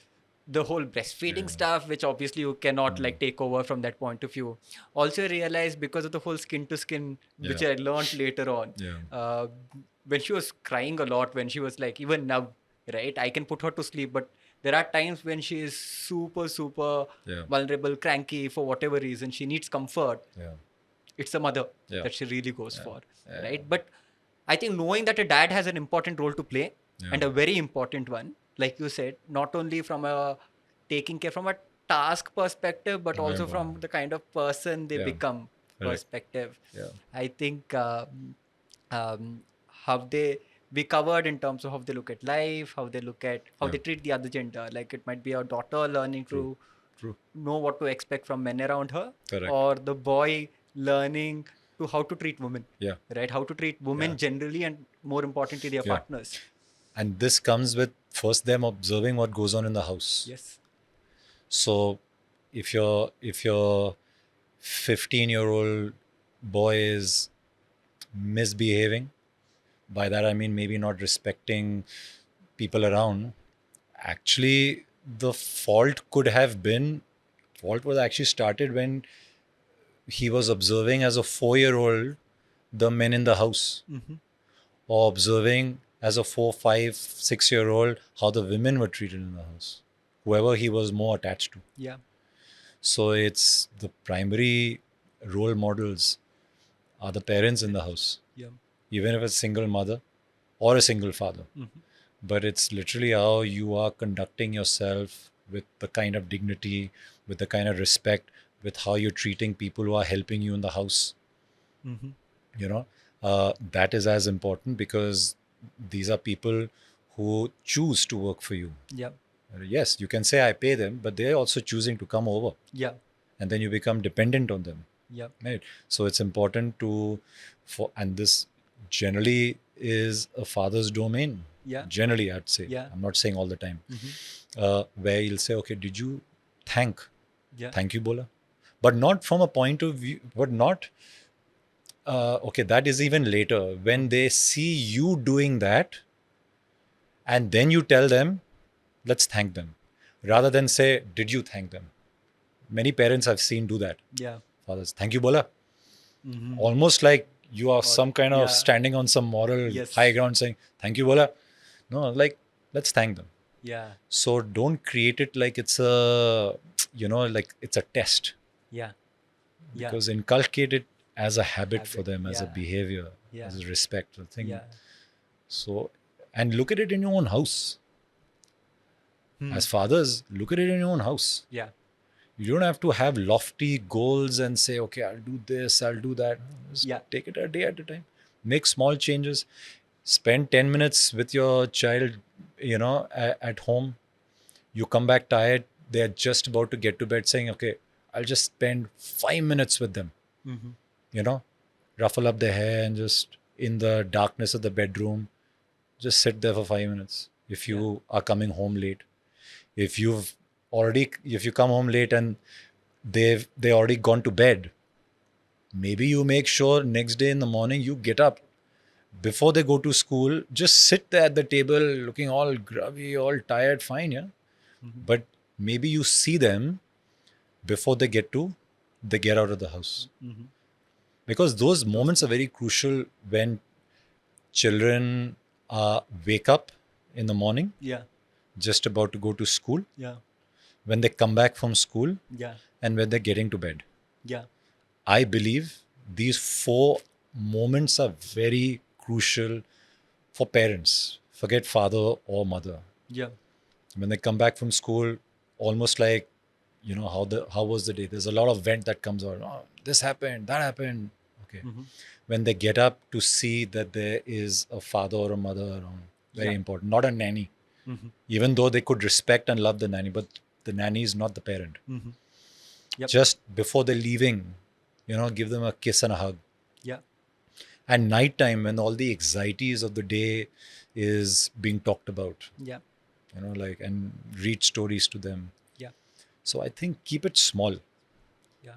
the whole breastfeeding stuff, which obviously you cannot like take over from that point of view. Also realized because of the whole skin to skin, which I learned later on. When she was crying a lot, when she was like even now, right? I can put her to sleep, but there are times when she is super, super vulnerable, cranky for whatever reason. She needs comfort. It's the mother that she really goes for, right? But I think knowing that a dad has an important role to play, and a very important one, like you said, not only from a taking care from a task perspective, but also from the kind of person they become perspective. I think how we covered in terms of how they look at life, how they look at how they treat the other gender. Like it might be a daughter learning to know what to expect from men around her, or the boy learning to how to treat women, right? How to treat women generally, and more importantly, their partners. And this comes with first them observing what goes on in the house. Yes. So if your 15-year-old boy is misbehaving, by that I mean maybe not respecting people around, actually the fault was actually started when he was observing as a 4-year-old the men in the house, or observing as a 4, 5, 6-year-old how the women were treated in the house, whoever he was more attached to. Yeah. So it's the primary role models are the parents in the house, even if it's a single mother or a single father. But it's literally how you are conducting yourself with the kind of dignity, with the kind of respect, with how you're treating people who are helping you in the house. That is as important, because these are people who choose to work for you. Yes, you can say I pay them, but they're also choosing to come over. And then you become dependent on them. Right. So it's important and this generally is a father's domain. Generally, I'd say. I'm not saying all the time. Where you'll say, okay, did you thank you, Bola? But not from a point of view, but not, okay, that is even later. When they see you doing that, and then you tell them, let's thank them. Rather than say, did you thank them? Many parents I've seen do that. Fathers, thank you, Bola. Almost like you are some kind of standing on some moral high ground saying, thank you, Bola. No, like, let's thank them. So don't create it like it's like it's a test. Because inculcate it as a habit for them, as a behavior, as a respect thing. So, and look at it in your own house. As fathers, look at it in your own house. You don't have to have lofty goals and say, okay, I'll do this, I'll do that. Just take it a day at a time. Make small changes. Spend 10 minutes with your child, at home. You come back tired. They're just about to get to bed, saying, okay, I'll just spend 5 minutes with them. Ruffle up their hair and just in the darkness of the bedroom, just sit there for 5 minutes. If you are coming home late, if you come home late and they already gone to bed, maybe you make sure next day in the morning you get up before they go to school. Just sit there at the table looking all grubby, all tired, fine, but maybe you see them before they get out of the house. Because those moments are very crucial when children wake up in the morning, just about to go to school, when they come back from school, and when they're getting to bed. I believe these 4 moments are very crucial for parents. Forget father or mother. When they come back from school, almost like, how was the day? There's a lot of vent that comes out. Oh, this happened, that happened. Okay. Mm-hmm. When they get up to see that there is a father or a mother around, very Yeah. important, not a nanny. Mm-hmm. Even though they could respect and love the nanny, but the nanny is not the parent. Mm-hmm. Yep. Just before they're leaving, give them a kiss and a hug. Yeah. And nighttime, when all the anxieties of the day is being talked about, Yeah. and read stories to them. Yeah. So I think keep it small. Yeah.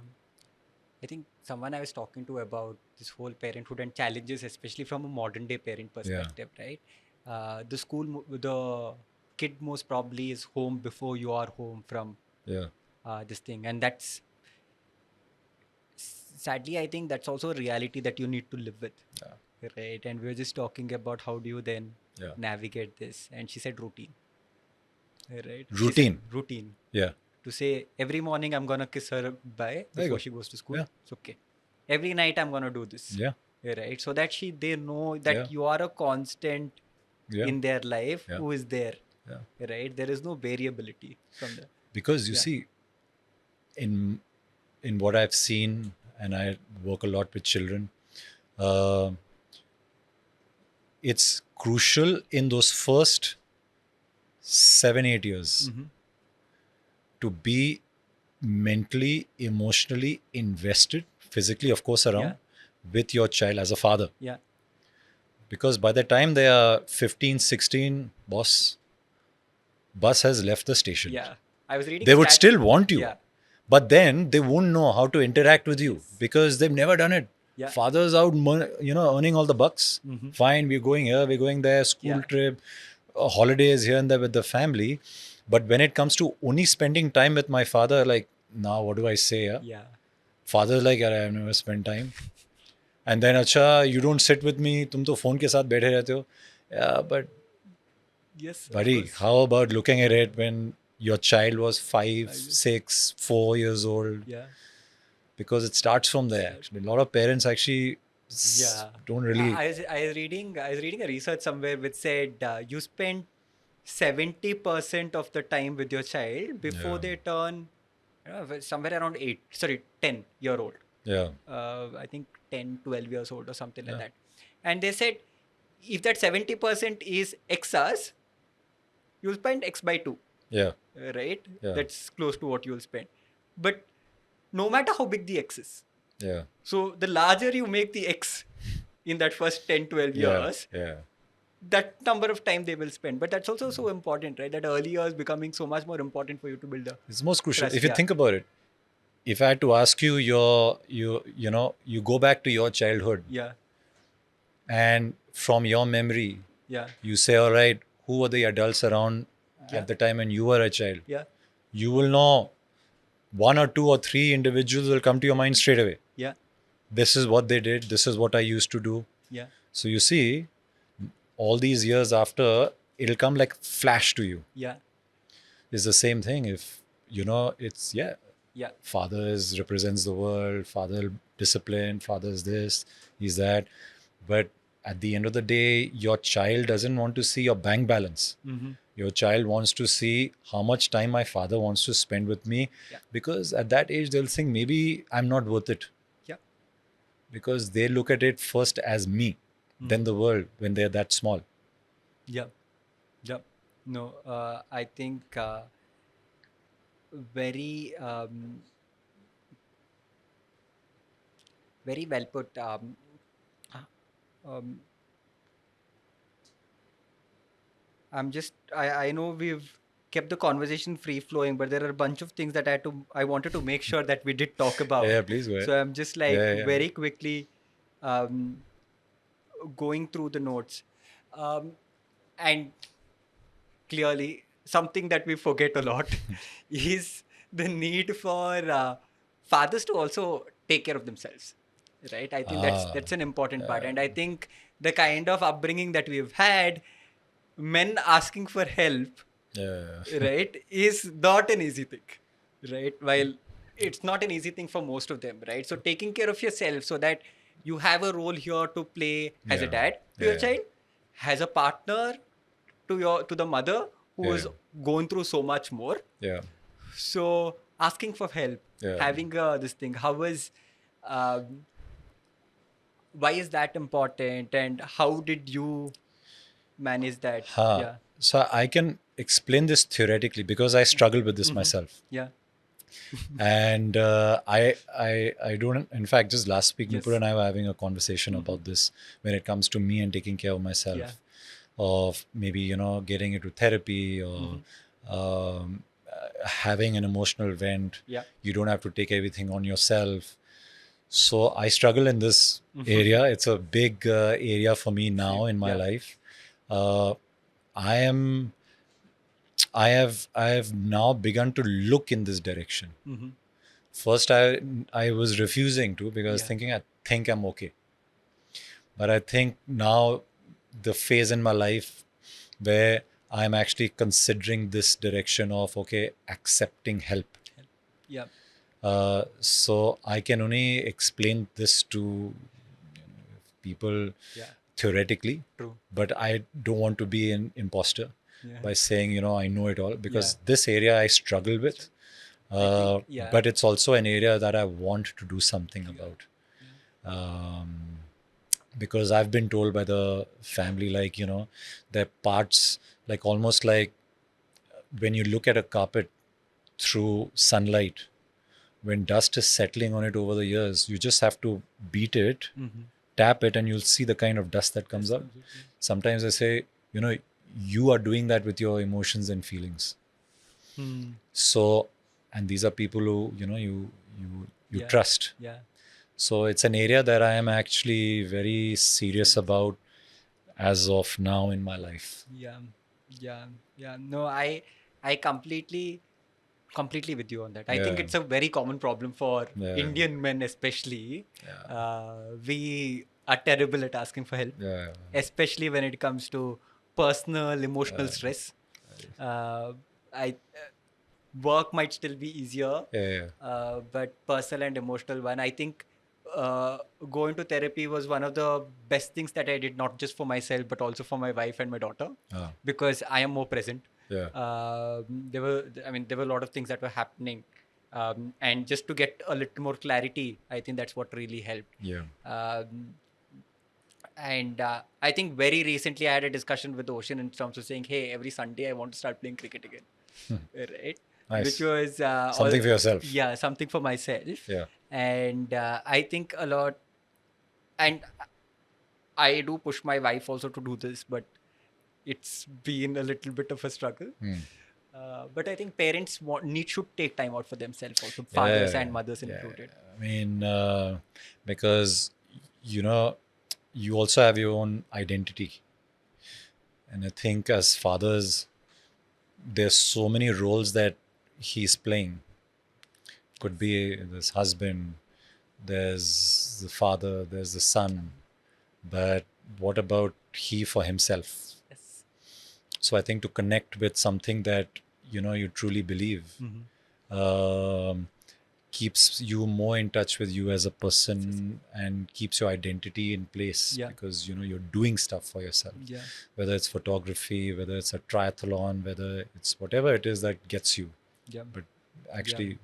I think someone I was talking to about this whole parenthood and challenges, especially from a modern day parent perspective, right? The kid most probably is home before you are home from Yeah. this thing. And that's sadly, I think that's also a reality that you need to live with. Yeah. Right. And we were just talking about how do you then Yeah. navigate this. And she said routine. Right. Routine. Routine. Yeah. To say every morning I'm gonna kiss her bye There you before go. she goes to school. Yeah. It's okay. Every night I'm gonna do this. Yeah. Right. So that they know that Yeah. you are a constant Yeah. in their life Yeah. who is there. Yeah. Right. There is no variability from there. Because you Yeah. see, in what I've seen, and I work a lot with children, uh, it's crucial in those first 7-8 years Mm-hmm. to be mentally, emotionally invested, physically, of course, around with your child as a father. Yeah. Because by the time they are 15, 16, bus has left the station. Yeah. I was reading They would stat- still want you. Yeah. But then they won't know how to interact with you because they've never done it. Yeah. Father's out, earning all the bucks. Mhm. Fine, we're going here, we're going there, school Yeah. trip, holidays here and there with the family. But when it comes to only spending time with my father, like, now what do I say? Yeah. Father's like, "Yaar, I've never spent time. And then, acha, you don't sit with me, tum to phone ke saath baithe rehte ho. Yeah, but Yes. of buddy, course. how about looking at it when your child was 5, 6, 4 years old? Yeah. Because it starts from there. Actually, a lot of parents actually Yeah. don't really. I was reading a research somewhere which said you spend 70% of the time with your child before Yeah. they turn somewhere around 10-year-old. Yeah. I think 10, 12 years old or something like Yeah. that. And they said if that 70% is X hours, you'll spend X by 2. Yeah. Right? Yeah. That's close to what you'll spend. But no matter how big the X is, Yeah. so the larger you make the X in that first 10, 12 Yeah. years, Yeah. that number of time they will spend. But that's also so important, right? That early years becoming so much more important for you to build a It's most crucial. trust. If you think about it, if I had to ask you you go back to your childhood Yeah, and from your memory, yeah, you say, all right, who were the adults around Yeah. at the time when you were a child? yeah, You will know 1 or 2 or 3 individuals will come to your mind straight away. yeah, This is what they did. This is what I used to do. yeah, So you see, all these years after, it'll come like flash to you. yeah, It's the same thing. If it's yeah, father represents the world, father discipline, father's this, he's that. But at the end of the day, your child doesn't want to see your bank balance. mm-hmm. Your child wants to see how much time my father wants to spend with me. Yeah. Because at that age, they'll think maybe I'm not worth it. Yeah. Because they look at it first as me, then the world when they're that small. Yeah. Yeah. No, I think very very well put. I know we've kept the conversation free flowing, but there are a bunch of things that I wanted to make sure that we did talk about. Yeah, please go ahead. So I'm just like Yeah. very quickly going through the notes. And clearly something that we forget a lot is the need for fathers to also take care of themselves. Right? I think that's an important part. And I think the kind of upbringing that we've had, men asking for help, right, is not an easy thing, right? While it's not an easy thing for most of them, right? So taking care of yourself so that you have a role here to play as a dad to your child, as a partner to the mother who's going through so much more. Yeah. So asking for help, Yeah. having this thing, um, why is that important, and how did you manage that? Yeah. So I can explain this theoretically because I struggle with this myself. Yeah. And I don't. In fact, just last week, Yes. Nupur and I were having a conversation about this when it comes to me and taking care of myself, of maybe getting into therapy or having an emotional vent. Yeah. You don't have to take everything on yourself. So I struggle in this area. It's a big area for me now in my life. I am. I have now begun to look in this direction. First, I was refusing to because thinking I think I'm okay. But I think now the phase in my life where I'm actually considering this direction of accepting help. Yeah. So I can only explain this to people theoretically. True. But I don't want to be an imposter by saying I know it all, because Yeah. this area I struggle with. But it's also an area that I want to do something about. Because I've been told by the family, there are parts, like almost like when you look at a carpet through sunlight, when dust is settling on it over the years, you just have to beat it, tap it, and you'll see the kind of dust that comes up. Sometimes I say, you are doing that with your emotions and feelings. So, and these are people who, you trust. Yeah. So it's an area that I am actually very serious about as of now in my life. Yeah. No, I completely with you on that. I think Yeah. it's a very common problem for Yeah. Indian men, especially. We are terrible at asking for help, Yeah. especially when it comes to personal, emotional stress. I Work might still be easier, but personal and emotional one. I think going to therapy was one of the best things that I did, not just for myself but also for my wife and my daughter, because I am more present. Yeah. There were a lot of things that were happening, and just to get a little more clarity, I think that's what really helped. Yeah. And I think very recently I had a discussion with Ocean in terms of saying, hey, every Sunday I want to start playing cricket again. Right? Nice. Which was Something for yourself. Yeah, something for myself. Yeah. And I think a lot, and I do push my wife also to do this, but it's been a little bit of a struggle. But I think parents should take time out for themselves also, fathers and mothers included. I mean, because you also have your own identity, and I think as fathers, there's so many roles that he's playing. Could be this husband, there's the father, there's the son, but what about he for himself? Yes. So I think to connect with something that you truly believe keeps you more in touch with you as a person and keeps your identity in place, because you're doing stuff for yourself, whether it's photography, whether it's a triathlon, whether it's whatever it is that gets you, but actually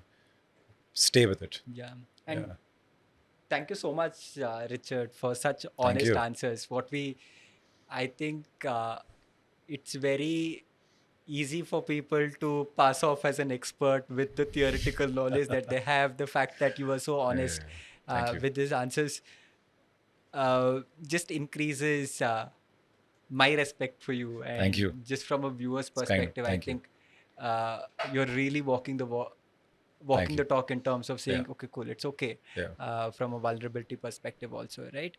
stay with it. And thank you so much, Richard, for such honest answers. I think it's very easy for people to pass off as an expert with the theoretical knowledge that they have. The fact that you were so honest with these answers just increases my respect for you. And Thank you. Just from a viewer's perspective, I think you're really walking the talk in terms of saying, okay, cool, it's okay. From a vulnerability perspective also, right?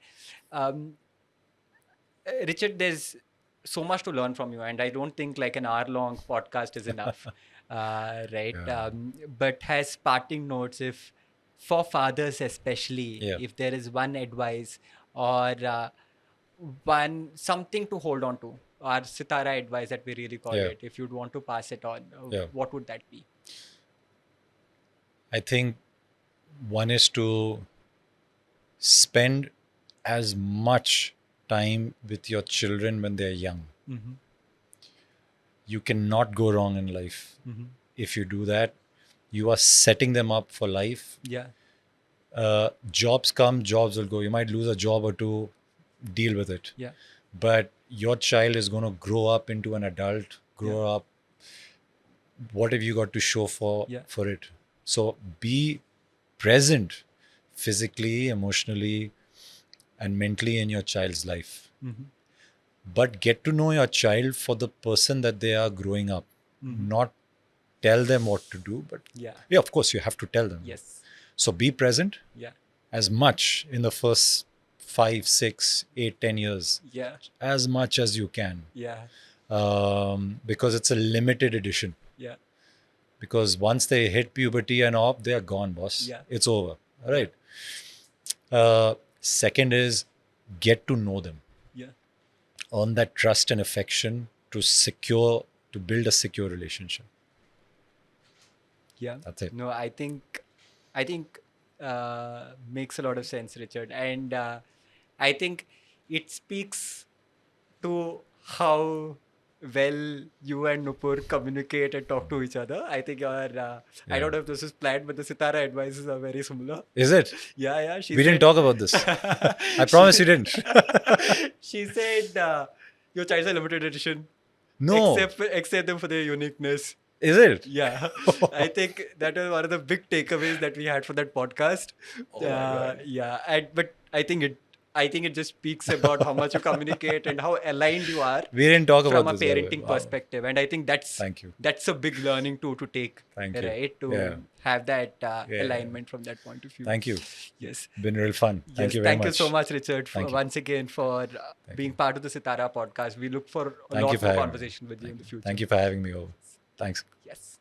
Richard, there's so much to learn from you, and I don't think like an hour-long podcast is enough, right? But as parting notes, if for fathers especially, if there is one advice or one something to hold on to, our Sitaara advice that we really call it, if you'd want to pass it on, what would that be? I think one is to spend as much time with your children when they're young. you cannot go wrong in life. If you do that, you are setting them up for life. Yeah. Jobs come, jobs will go. You might lose a job or two, deal with it. Yeah. But your child is going to grow up into an adult, grow up. What have you got to show for it? So be present physically, emotionally, and mentally in your child's life. But get to know your child for the person that they are growing up. Not tell them what to do, but of course you have to tell them. Yes. So be present as much in the first 5, 6, 8, 10 years. Yeah. As much as you can. Yeah. Because it's a limited edition. Yeah. Because once they hit puberty and up, they are gone, boss. Yeah. It's over. All right. Second is get to know them. Yeah. Earn that trust and affection to build a secure relationship. Yeah. That's it. No, I think makes a lot of sense, Richard. And I think it speaks to how well you and Nupur communicate and talk to each other. I think I don't know if this is planned, but the Sitaara advices are very similar. Is it? Yeah. We didn't talk about this. I promise you didn't. She said, your child's a limited edition. No. Accept them for their uniqueness. Is it? Yeah. I think that was one of the big takeaways that we had from that podcast. Oh my God. Yeah. But I think it just speaks about how much you communicate and how aligned you are. We didn't talk from about a this. parenting perspective. And I think Thank you. that's a big learning to take. Thank you. Right? To have that alignment from that point of view. Thank you. Yes. Been real fun. Thank you very much. Thank you so much, Richard, once again for being part of the Sitaara podcast. We look for a lot more conversation with you in the future. Thank you for having me over. Thanks. Yes.